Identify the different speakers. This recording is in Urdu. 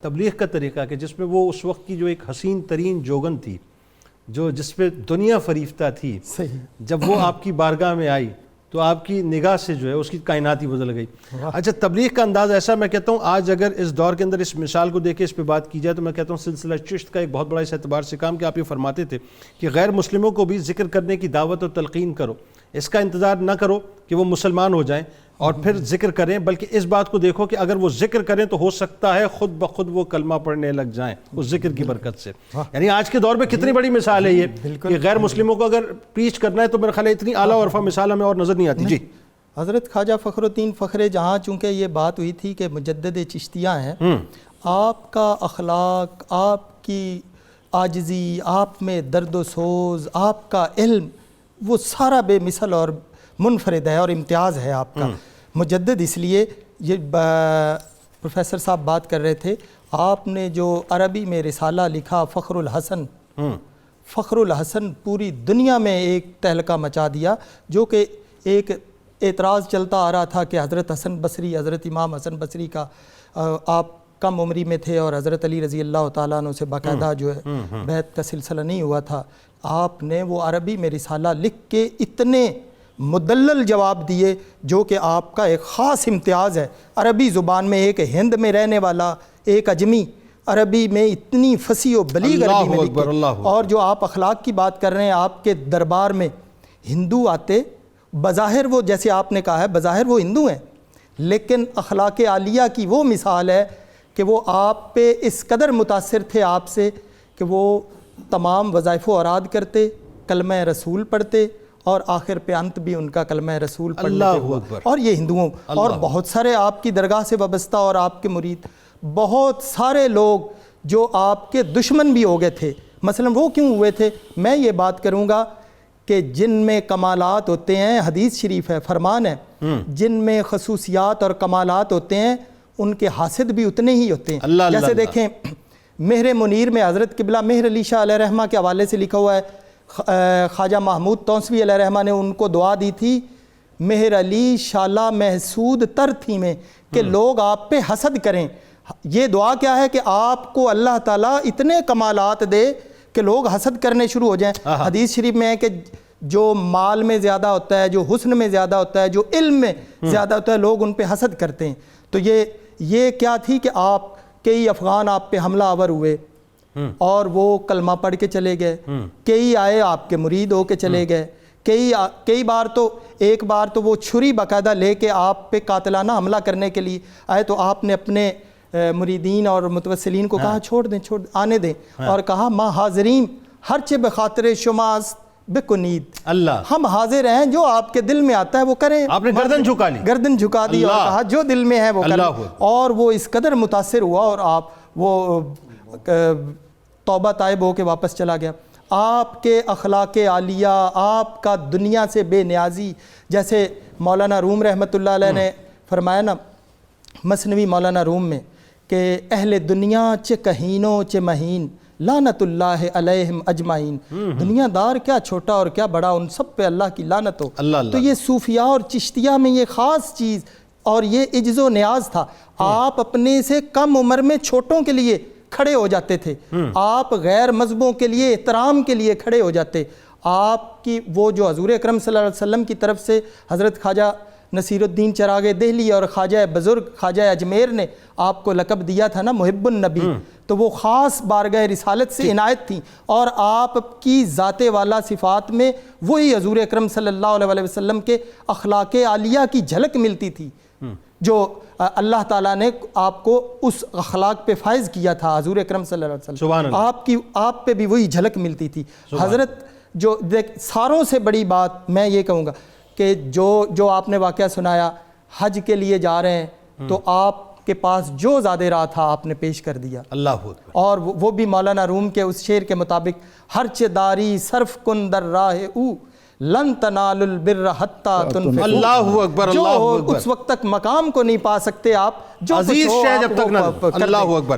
Speaker 1: تبلیغ کا طریقہ کہ جس میں وہ اس وقت کی جو ایک حسین ترین جوگن تھی جس پہ دنیا فریفتہ تھی، جب وہ آپ کی بارگاہ میں آئی تو آپ کی نگاہ سے جو ہے اس کی کائنات ہی بدل گئی۔ اچھا، تبلیغ کا انداز ایسا، میں کہتا ہوں آج اگر اس دور کے اندر اس مثال کو دیکھ کے اس پہ بات کی جائے تو میں کہتا ہوں سلسلہ چشت کا ایک بہت بڑا اس اعتبار سے کام کہ آپ یہ فرماتے تھے کہ غیر مسلموں کو بھی ذکر کرنے کی دعوت اور تلقین کرو، اس کا انتظار نہ کرو کہ وہ مسلمان ہو جائیں اور پھر ذکر کریں، بلکہ اس بات کو دیکھو کہ اگر وہ ذکر کریں تو ہو سکتا ہے خود بخود وہ کلمہ پڑھنے لگ جائیں اس ذکر کی برکت سے۔ یعنی آج کے دور میں کتنی بڑی مثال ہے یہ کہ غیر مسلموں کو اگر پریچ کرنا ہے تو میرا خیال ہے اتنی اعلیٰ اور عرفہ مثال ہمیں اور نظر نہیں آتی۔ جی
Speaker 2: حضرت خواجہ فخر الدین فخر جہاں، چونکہ یہ بات ہوئی تھی کہ مجدد چشتیہ ہیں، آپ کا اخلاق، آپ کی عاجزی، آپ میں درد و سوز، آپ کا علم، وہ سارا بے مثل اور منفرد ہے اور امتیاز ہے آپ کا مجدد۔ اس لیے یہ پروفیسر صاحب بات کر رہے تھے، آپ نے جو عربی میں رسالہ لکھا فخر الحسن، فخر الحسن پوری دنیا میں ایک تہلکہ مچا دیا، جو کہ ایک اعتراض چلتا آ رہا تھا کہ حضرت حسن بصری، حضرت امام حسن بصری کا آپ کم عمری میں تھے اور حضرت علی رضی اللہ تعالیٰ عنہ سے باقاعدہ جو ہے بیعت کا سلسلہ نہیں ہوا تھا۔ آپ نے وہ عربی میں رسالہ لکھ کے اتنے مدلل جواب دیے جو کہ آپ کا ایک خاص امتیاز ہے عربی زبان میں۔ ایک ہند میں رہنے والا ایک اجمی عربی میں اتنی فصیح و بلیغ عربی میں لکھے، اور جو آپ اخلاق کی بات کر رہے ہیں، آپ کے دربار میں ہندو آتے، بظاہر وہ جیسے آپ نے کہا ہے بظاہر وہ ہندو ہیں، لیکن اخلاق عالیہ کی وہ مثال ہے کہ وہ آپ پہ اس قدر متاثر تھے آپ سے کہ وہ تمام وظائف و اوراد کرتے، کلمہ رسول پڑھتے، اور آخر پہ انت بھی ان کا کلمہ رسول پڑھنے پہ ہوا۔ اور یہ ہندوؤں اور بہت سارے آپ کی درگاہ سے وابستہ اور آپ کے مرید بہت سارے لوگ جو آپ کے دشمن بھی ہو گئے تھے، مثلا وہ کیوں ہوئے تھے؟ میں یہ بات کروں گا کہ جن میں کمالات ہوتے ہیں، حدیث شریف ہے، فرمان ہے، جن میں خصوصیات اور کمالات ہوتے ہیں ان کے حاسد بھی اتنے ہی ہوتے ہیں۔ جیسے دیکھیں مہر منیر میں حضرت قبلہ مہر علی شاہ علیہ رحمہ کے حوالے سے لکھا ہوا ہے، خواجہ محمود توسوی علیہ رحمہ نے ان کو دعا دی تھی، مہر علی شالہ محسود تر تھی میں کہ لوگ آپ پہ حسد کریں۔ یہ دعا کیا ہے کہ آپ کو اللہ تعالیٰ اتنے کمالات دے کہ لوگ حسد کرنے شروع ہو جائیں۔ حدیث شریف میں ہے کہ جو مال میں زیادہ ہوتا ہے، جو حسن میں زیادہ ہوتا ہے، جو علم میں زیادہ ہوتا ہے، لوگ ان پہ حسد کرتے ہیں۔ تو یہ کیا تھی کہ آپ کئی افغان آپ پہ حملہ آور ہوئے اور وہ کلمہ پڑھ کے چلے گئے، کئی آئے آپ کے مرید ہو کے چلے گئے، کئی بار تو ایک بار تو وہ چھری باقاعدہ لے کے آپ پہ قاتلانہ حملہ کرنے کے لیے آئے، تو آپ نے اپنے مریدین اور متوسلین کو کہا چھوڑ دیں، آنے دیں، اور کہا ما حاضرین ہرچہ بخاطر شماست بکنید، اللہ ہم حاضر ہیں، جو آپ کے دل میں آتا ہے وہ کریں۔
Speaker 1: آپ نے گردن جھکا لی،
Speaker 2: گردن جھکا دی اور کہا جو دل میں ہے وہ کریں، اور وہ اس قدر متاثر ہوا اور آپ وہ توبہ طائب ہو کے واپس چلا گیا۔ آپ کے اخلاق عالیہ، آپ کا دنیا سے بے نیازی، جیسے مولانا روم رحمۃ اللہ علیہ نے فرمایا نا مثنوی مولانا روم میں کہ اہل دنیا چہ کہینوں چہ مہین لعنت اللہ علیہم اجمعین، دنیا دار کیا چھوٹا اور کیا بڑا، ان سب پہ اللہ کی لعنت ہو۔ تو یہ صوفیاء اور چشتیہ میں یہ خاص چیز اور یہ عجز و نیاز تھا، آپ اپنے سے کم عمر میں چھوٹوں کے لیے کھڑے ہو جاتے تھے، آپ غیر مذہبوں کے لیے احترام کے لیے کھڑے ہو جاتے۔ آپ کی وہ جو حضور اکرم صلی اللہ علیہ وسلم کی طرف سے حضرت خواجہ نصیر الدین چراغ دہلی اور خواجہ بزرگ خواجہ اجمیر نے آپ کو لقب دیا تھا نا محب النبی، تو وہ خاص بارگاہ رسالت سے عنایت تھی، اور آپ کی ذات والا صفات میں وہی حضور اکرم صلی اللہ علیہ وسلم کے اخلاق عالیہ کی جھلک ملتی تھی، جو اللہ تعالیٰ نے آپ کو اس اخلاق پہ فائز کیا تھا حضور اکرم صلی اللہ علیہ وسلم، آپ پہ بھی وہی جھلک ملتی تھی۔ حضرت جو ساروں سے بڑی بات میں یہ کہوں گا کہ جو آپ نے واقعہ سنایا، حج کے لیے جا رہے ہیں تو آپ کے پاس جو زیادہ راہ تھا آپ نے پیش کر دیا، اللہ، اور وہ بھی مولانا روم کے اس شعر کے مطابق ہرچ داری صرف کن در راہ او لن تنال البر حتی تنفقوا، اللہ اکبر، جو اس وقت تک مقام کو نہیں پا سکتے آپ، جو عزیز شے جب تک نہ، اللہ اکبر۔